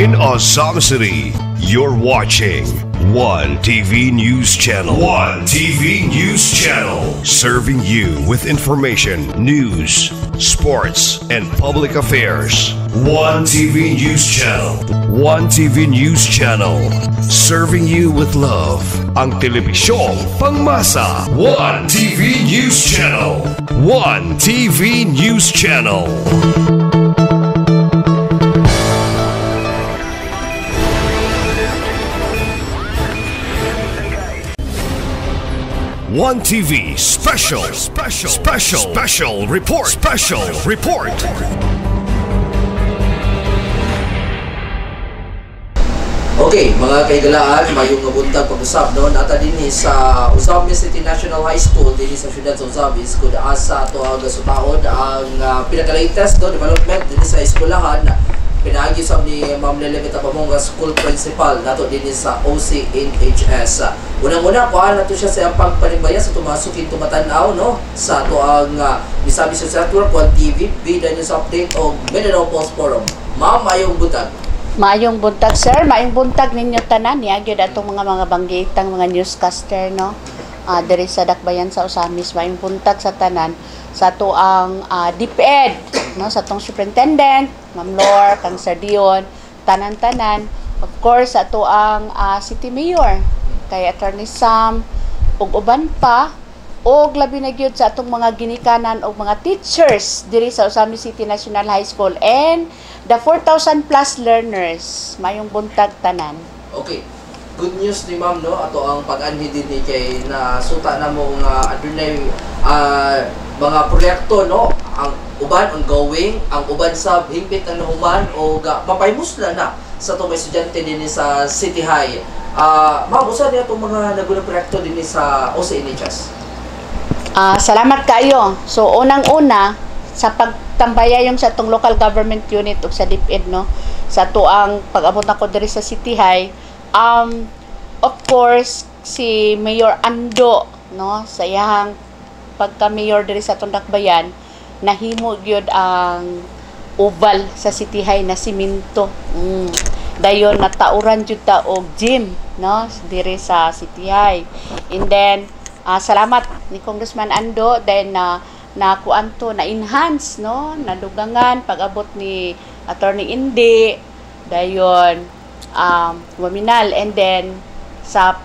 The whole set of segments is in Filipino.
in Osam City. You're watching One TV News Channel. One TV News Channel. Serving you with information, news, sports, and public affairs. One TV News Channel. One TV News Channel. Serving you with love. Ang telebisyong pangmasa. One TV News Channel. One TV News Channel. One TV special report. Okay, mga kaigalaan, mayong nabuntag pag-usap no, nata din sa Usabe City National High School din sa siyudad sa Usabe, kung asa to ang sutaon ang pinaka-latest no, development din sa eskwelahan. Pinagi sa ni Ma'am Lelevita Pamonga School Principal nato din sa OCNHS. Unang-una ko nato siya sa pagpanimbayan sa tumasukin tumatanaw no sa to ang Misabi sa Network 1 TV bida niyo sa update og Mindanao Post Forum. Ma'am, mayong buntag. Mayong buntag, sir. Mayong buntag ninyo tanan niya gyud atong mga banggitang mga newscaster no. Diri sa Dakbayan sa Usamis, mayong buntag sa tanan sa to ang DepEd no, sa tong superintendent, Ma'am Lor, kang Sir Dion, tanan-tanan, of course sa to ang City Mayor, kay Attorney Sam, ug uban pa, og labi na gyud sa atong mga ginikanan og mga teachers diri sa Usamis City National High School and the 4,000 plus learners. Mayong buntag tanan. Okay. Good news ni Ma'am no, ato ang pag-anhi din ni kay na suta na mo nga adunay mga proyekto no, ang uban ongoing, ang uban sa hingpit ang nahuman o mapaymusla na sa itong estudyante din sa City High. Ma'am, usa niya itong mga nagunang proyekto din sa OCNHS? Salamat kayo. So, unang-una, sa pagtambaya yung sa itong local government unit o sa DepEd, no, sa tuang pag-abot na ko diri sa City High, of course, si Mayor Ando, no, sa iyang pagka-mayor diri sa itong Dakbayan, nahimo gyud ang oval sa City High na siminto. Dayon natauran jud ta og gym no diri sa City High. And then salamat ni Congressman Ando then na kuanto na enhance no, nadugangan pag-abot ni Attorney Indi dayon waminal, and then sa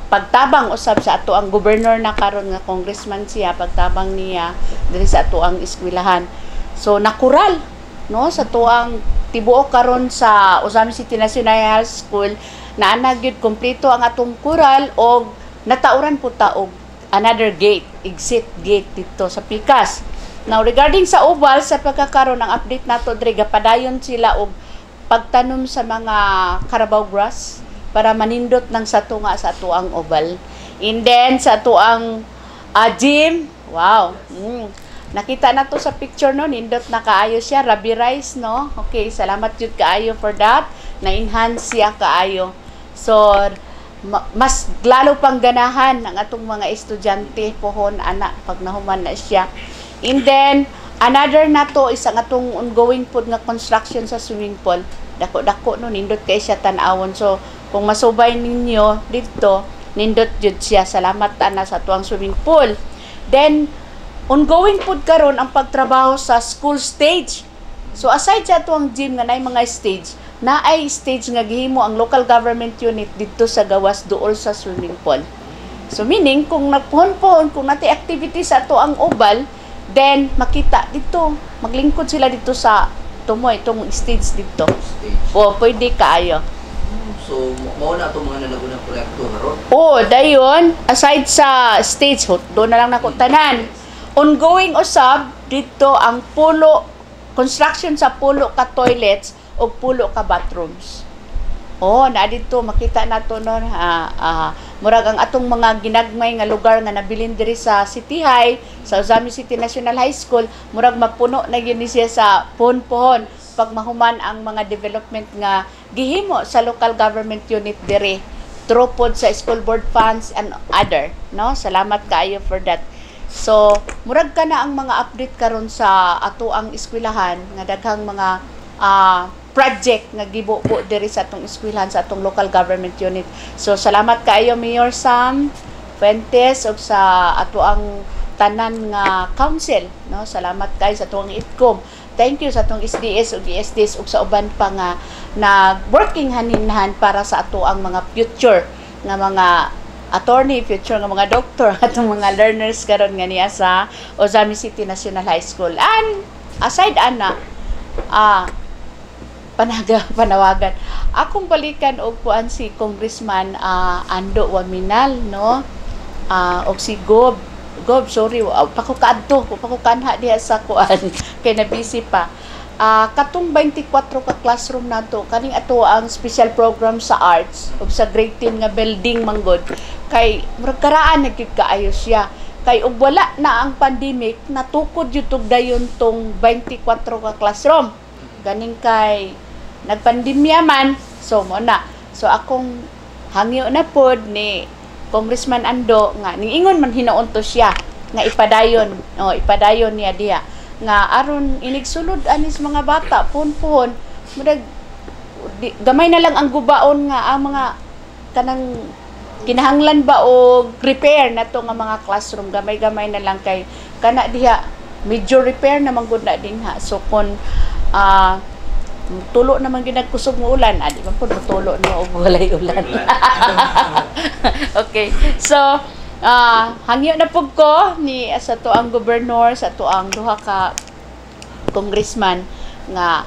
pagtabang usab sa ato ang gobernador na karon nga congressman siya, pagtabang niya diri sa ato ang eskwelahan. So nakural no sa tuang tibuok karon sa Usamis City National High School na ana gyud kompleto ang atong kural og natauran po ta og another gate, exit gate dito sa Pikas. Now regarding sa oval, sa pagkakaroon ng update nato diri gapadayon sila og pagtanom sa mga Carabao grass para manindot ng sa ato ang oval. And then sa ato ang gym, wow. Nakita na to sa picture no, nindot na kaayo siya, Rabi Rice no. Okay, salamat jud kaayo for that. Na-enhance siya kaayo. So mas lalo pang ganahan ang atong mga estudyante pohon ana pag nahuman na siya. And then another na to is ang atong ongoing pod nga construction sa swimming pool. Dako-dako no, nindot kay siya tan-awon. So kung masubay ninyo dito, nindot jud siya. Salamat ana sa tuang swimming pool. Then ongoing pod karon ang pagtrabaho sa school stage. So aside sa tuang gym nga nay mga stage, naay stage nga gihimo ang local government unit dito sa gawas duol sa swimming pool. So meaning kung nagpuhon-puhon kung nati activity sa ato ang oval, then makita dito, maglingkod sila dito sa tumoy itong stage dito. O pwede kaayo. So mao na itong mga nanagunang proyekto karon. Dayon aside sa stage, doon na lang nako tanan. Ongoing usab dito ang pulo construction sa pulo ka toilets o pulo ka bathrooms. Na dito makita nato no murag ang atong mga ginagmay nga lugar nga nabilin diri sa City High, sa Usamis City National High School, murag mapuno na gyud siya sa pohon-pohon pag mahuman ang mga development nga gihimo sa local government unit diri through pod sa school board funds and other no. Salamat kaayo for that. So murag ka na ang mga update karon sa ato ang eskwelahan nga daghang mga project nga gibuo diri sa atong eskwelahan sa atong local government unit. So salamat kaayo Mayor Sam Fuentes ug sa ato ang tanan nga council, no? Salamat kay sa atong ITCOM. Thank you sa atong SDS ug ESDs ug sa uban pa nga nag-working haninhan para sa ato ang mga future nga mga attorney, future nga mga doctor, atong mga learners karon nga niya sa Ozami City National High School. And aside ana, panawagan. Akong balikan og kuan si Congressman Ando Waminal, no? Og si Gob, sorry, pakukanha diha sa kuan kay na busy pa. Katong 24 ka classroom nato kaning ato ang special program sa arts ug sa grade 10 nga building manggod kay murag karaan nagkid kaayo siya kay ug wala na ang pandemic natukod YouTube dayon tong 24 ka classroom ganing kay nagpandemya man so mo na so akong hangyo na pod ni Congressman Ando nga niingon man hinoon to siya nga ipadayon niya diha nga aron inigsulod anis mga bata puhon murag gamay na lang ang gubaon nga ang mga kanang kinahanglan ba o repair nato nga mga classroom gamay-gamay na lang kay kana diha major repair na manggod na din ha so kun tulo naman ginagkusog ng ulan di man pud tulo no og walay ulan okay so hangyo na pug ko ni sa to ang gobernador sa to ang duha ka congressman nga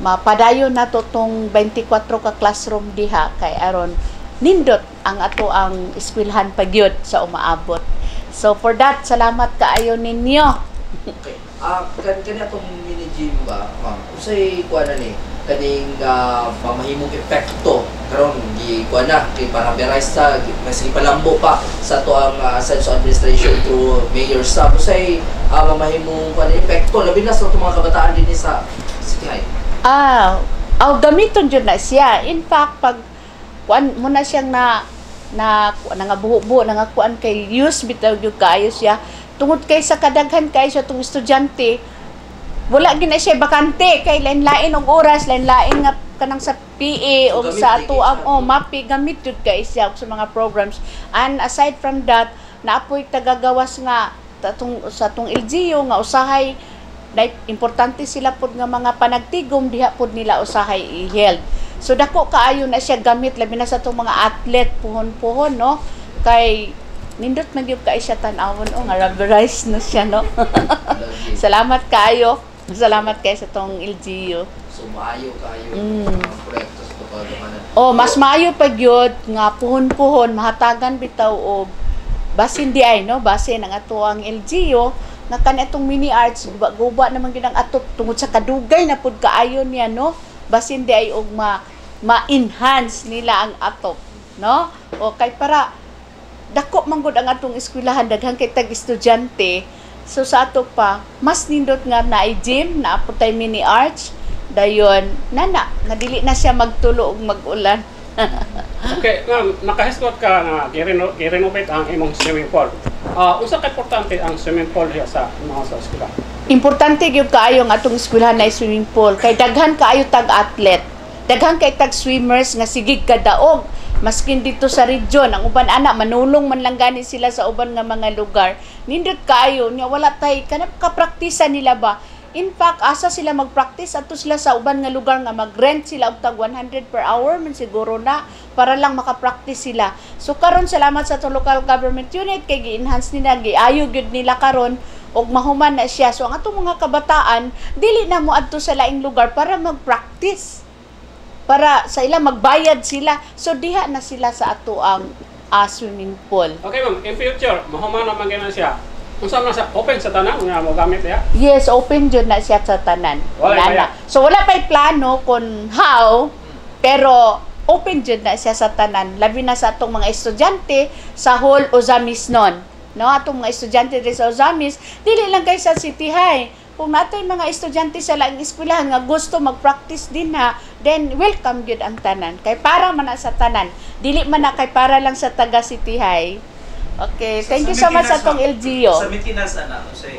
mapadayon nato tong 24 ka classroom diha kay aron nindot ang ato ang eskwelahan pagyud sa umaabot. So for that salamat kaayo ninyo. Okay. Kani atong mini gym ba? Usay kuan na ni kaning mamahimong epekto karon gi kuan na kay para-verize ta mas ipalambo pa sa to ang census administration through Mayor Sam usay mamahimong kuan epekto labi na sa mga kabataan dinhi sa City High. Gamiton jud na siya. In fact pag kuan mo na siyang nga buho-buho nga kuan kay use bitaw jud kaayo siya tungod kay sa kadaghan kay sa tong estudyante wala gina siya bakante kay lain-lain og oras lain-lain nga kanang sa PE o sa ato ang MAPI gamit jud kay siya sa mga programs and aside from that naapoy tagagawas nga sa tong LGU nga usahay importante sila pud nga mga panagtigom diha pud nila usahay i-held so dako kaayo na siya gamit labi na sa tong mga athlete puhon-puhon no kay nindot man gyud kay siya tan-awon nga rubberized na siya no salamat kaayo. Salamat kay sa tong LGU. So maayo kayo proyekto sa pagdamanan. Mas maayo pa gyud nga puhon-puhon mahatagan bitaw og basin di ay no, basin ang ato ang LGU nga kan atong mini arts guba naman gyud ang ato tungod sa kadugay na pud kaayo niya no. Basin di ay og ma-enhance nila ang ato no. O kay para dako man gud ang atong eskwelahan daghan kay tag estudyante. So sa ato pa, mas nindot nga na gym, na apotay mini arch, dayon, nga dili na siya magtulo og mag-ulan. Okay, ma'am, nakahisgot ka na i-renovate ang imong swimming pool. Usa ka importante ang swimming pool diya sa mga sa eskwela? Importante gyud kaayo nga atong eskwelahan na swimming pool, kay daghan kaayo tag-athlete, daghan kay tag-swimmers nga sigig kadaog. Maskin dito sa region, ang uban ana manulong man lang gani sila sa uban nga mga lugar. Nindot kaayo nya wala tay kanap kapraktisa nila ba. In fact, asa sila mag-practice ato sila sa uban nga lugar nga mag-rent sila og tag 100 per hour man siguro na para lang maka-practice sila. So karon salamat sa to local government unit kay gi-enhance nila, giayo gyud nila karon og mahuman na siya. So ang atong mga kabataan dili na mo adto sa laing lugar para mag-practice. Para sa ila magbayad sila so diha na sila sa ato ang swimming pool. Okay ma'am, in future mahuman naman gyud siya. Unsa man sa open sa tanan nga mo gamit ya? Yes, open jud na siya sa tanan. Wala. So wala pay plano kung how pero open jud na siya sa tanan labi na sa atong mga estudyante sa Hall Ozamis non. No, atong mga estudyante diri sa Ozamis dili lang kay sa City High. Kung natin mga estudyante sa laing eskwelahan nga gusto mag-practice din ha, then welcome gyud ang tanan. Kay para man na sa tanan. Dili man na kay para lang sa taga City High. Okay, thank you so much sa tong LGU. Sa Mitinas na say.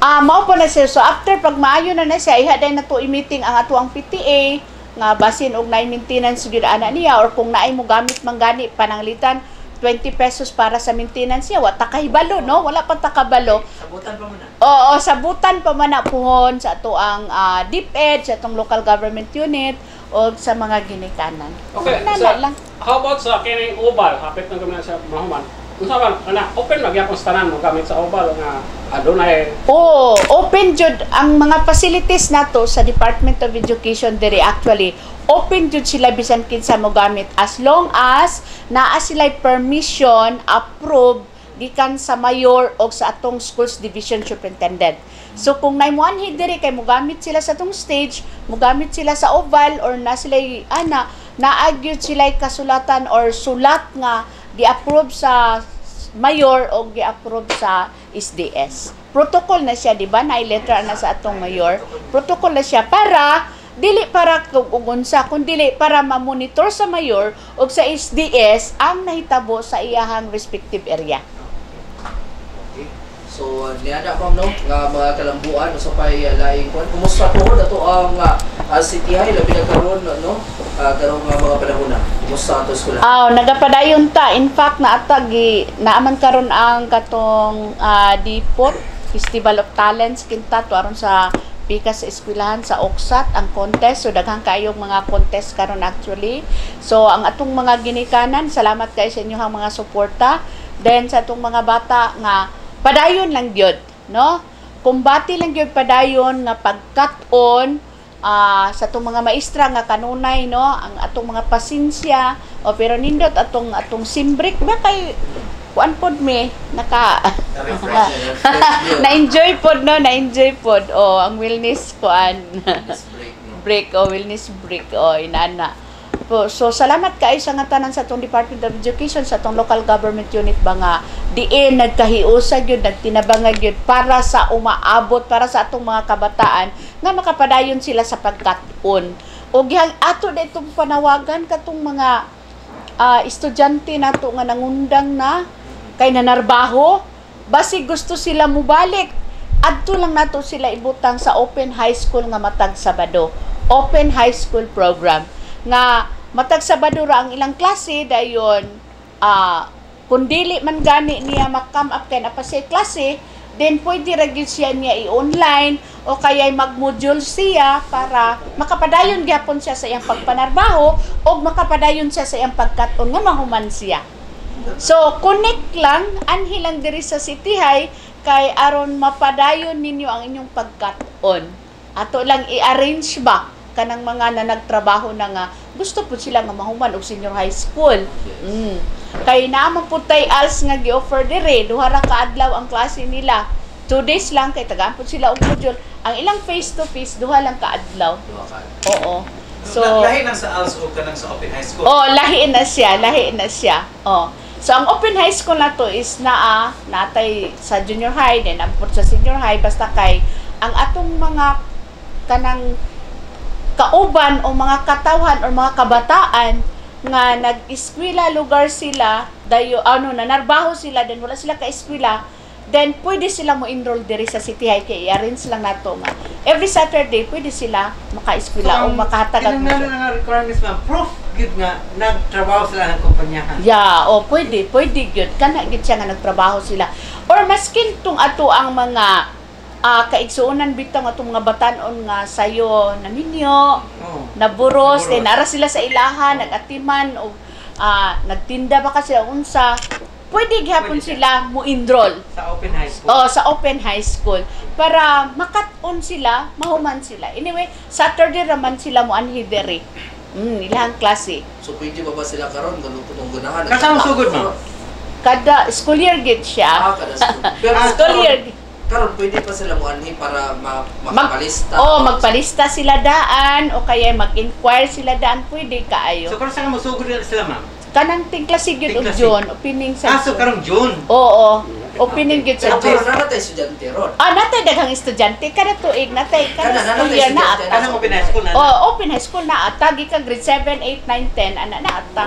Mao po na siya. So after pag maayo na siya, ihaday na to i-meeting ang ato ang PTA nga basin og naay maintenance gyud ana niya or kung naay mo gamit manggani pananglitan 20 pesos para sa maintenance niya, wa ta kahibalo, no? Wala pa ta kabalo. Sabutan pa muna. Oo, sabutan pa man na puhon sa ato ang DepEd, sa atong local government unit o sa mga ginikanan. Okay, lang. How about sa kining ubal? Hapit na gamitin sa mahuman. Unsa man open magyapon sa tanan mo gamit sa ubal nga adunay. Oo, open jud ang mga facilities nato sa Department of Education diri actually. Open jud sila bisan kinsa mo gamit as long as naa sila permission approved gikan sa mayor o sa atong schools division superintendent. So kung naimuanhid diri kay mo gamit sila sa atong stage, mo gamit sila sa oval or na sila naagyud sila kasulatan or sulat nga gi-approve sa mayor o gi-approve sa SDS. Protocol na siya, di ba? Na-letter na sa atong mayor. Protocol na siya para dili para kugunsa kundi para ma-monitor sa mayor o sa SDS ang nahitabo sa iyahang respective area. So, niada pa no nga mga kalambuan sa pay laing kon. Kumusta po dato ang City High labi na karon no? Karong mga panahon na. Kumusta ato eskwela? Nagapadayon ta. In fact, naaman karon ang katong DPOT, Festival of Talents kintato aron sa pika sa eskwelahan sa Oksat ang contest. So daghang kayong mga contest karon actually. So ang atong mga ginikanan, salamat kayo sa inyong mga suporta. Then sa atong mga bata nga padayon lang gyud, no? Kumbati lang gyud padayon nga pagkat-on sa atong mga maestra nga kanunay, no? Ang atong mga pasensya o pero nindot atong simbrik ba kay kuan pod me naka na-enjoy pod, no? Na-enjoy pod ang wellness kuan break wellness break inana. So salamat kayo sa ngatanan sa atong Department of Education sa atong local government unit ba nga diin nagkahiusag yun, nagtinabangag yun para sa umaabot para sa atong mga kabataan nga makapadayon sila sa pagkat-on. O gihang ato na itong panawagan katong mga estudyante nato nga nangundang na kay nanarbaho basi gusto sila mubalik adto lang nato sila ibutang sa Open High School nga matag Sabado. Open High School program nga matag Sabado ra ang ilang klase dayon kung dili man gani niya mak-come up kay apa siya klase then pwede ra gyud siya niya i-online o kaya mag-module siya para makapadayon gyapon siya sa iyang pagpanarbaho o makapadayon siya sa iyang pagkat-on nga mahuman siya. So connect lang anhi lang diri sa City High kay aron mapadayon ninyo ang inyong pagkat-on. Ato lang i-arrange ba kanang mga na nagtrabaho na nga gusto po sila nga mahuman og senior high school. Kay naman po tay als nga gi-offer dire duha ra ka adlaw ang klase nila. 2 days lang kay tagaan po sila og module. Ang ilang face to face duha lang ka adlaw. Oo. So lahi lang sa als o kanang sa Open High School. Lahi na siya. So ang Open High School na to is natay sa junior high then ampot sa senior high basta kay ang atong mga kanang kauban o mga katawhan o mga kabataan nga nag-eskwela lugar sila dayo nanarbaho sila then wala sila ka-eskwela then pwede sila mo enroll diri sa City High kay i-arrange lang nato nga every Saturday pwede sila maka-eskwela o makahatag ang nga requirements ma'am proof gid nga nagtrabaho sila ng kumpanyahan. Pwede gyud kana gid siya nga nagtrabaho sila or maskin tung ato ang mga kaigsuunan bitang atong mga batanon nga sayo naninyo naburos then ara sila sa ilahan nagatiman o nagtinda ba kasi unsa pwede gihapon sila mo enroll sa Open High School. Sa Open High School para makat-on sila mahuman sila anyway Saturday raman sila mo anhi diri ilang klase. So pwede ba sila karon ganun kung gunahan kasama sugod mo kada school year gid siya kada school. Pero school year karon pwede pa sila mo anhi para magpalista. Magpalista sila daan o kaya mag-inquire sila daan pwede kaayo. So karon sa mo sugod sila ma'am. Kanang tingklase gyud og June, opening sa so karong June. Oo. Opening gyud sa June. Pero natay estudyante ron. Natay daghang estudyante kada tuig natay school year na ata. Kanang Open High School na. Open High School na ata gikan grade 7, 8, 9, 10 ana na ata.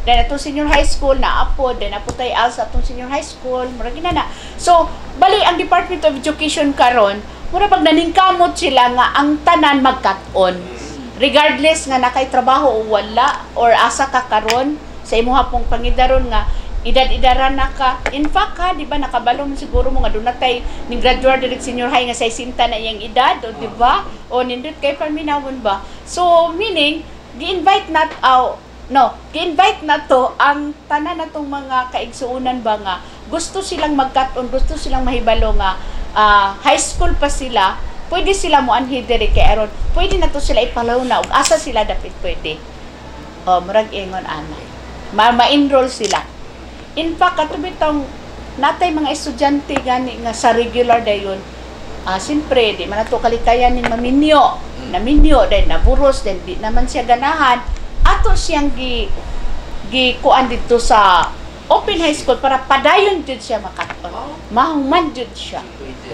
Then atong senior high school na apo, then apo tay als atong senior high school, mura ginana. So, bali ang Department of Education karon, mura pag naningkamot sila nga ang tanan magkat-on. regardless nga nakay trabaho o wala or asa ka karon sa imuha pong pangidaron nga edad-edaran na ka. In fact ha, di ba nakabalo mo siguro mo nga doon natay ni graduate direct senior high nga 60 na iyang edad, o di ba? O nindot kay paminawon ba? So meaning gi-invite na to ang tanan natong mga kaigsuunan ba nga gusto silang magkat-on, gusto silang mahibalo nga high school pa sila, pwede sila mo anhi diri kay aron pwede na to sila ipalawna ug asa sila dapat pwede. Murag ingon ana. Ma-enroll sila. In fact, katubitong natay mga estudyante gani nga sa regular dayon, siyempre, di man nato kalikayan ning maminyo. Naminyo, dahil naburos, dahil di naman siya ganahan. Ato siyang kuan dito sa open high school para padayon jud siya makaton. Mahuman jud siya.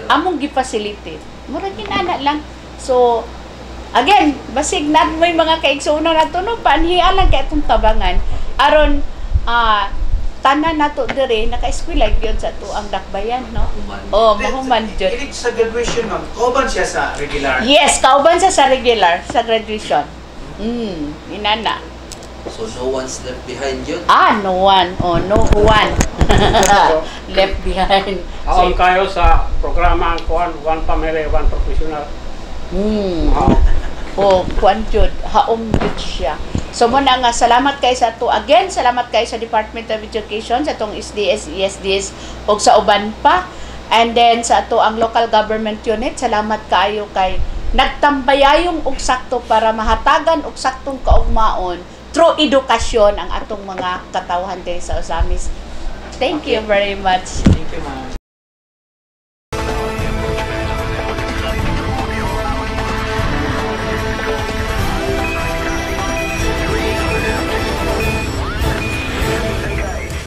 Among gi-facilitate. Murag ginana lang. So, again, basig nad may mga kaigsuonan nato no, paanhian lang kay atong tabangan. Aron, tanan nato dire naka-eskwela gyud sa tuang dakbayan no. Mahuman jud. Ilig sa graduation ma'am, kauban siya sa regular. Yes, kauban siya sa regular sa graduation. Inana. So no one's left behind yun. No one. No one. Left behind. Aon kayo sa programa ang kuan, one family, one professional. Kuan jud, haom jud siya. So muna nga, salamat kayo sa to. Again, salamat kayo sa Department of Education, sa itong SDS, ESDS, o sa uban pa. And then, sa to ang local government unit, salamat kayo kay nagtambayayong og sakto para mahatagan og saktong kaugmaon through edukasyon ang atong mga katawhan din sa Ozamis. Thank you very much. Thank you ma'am.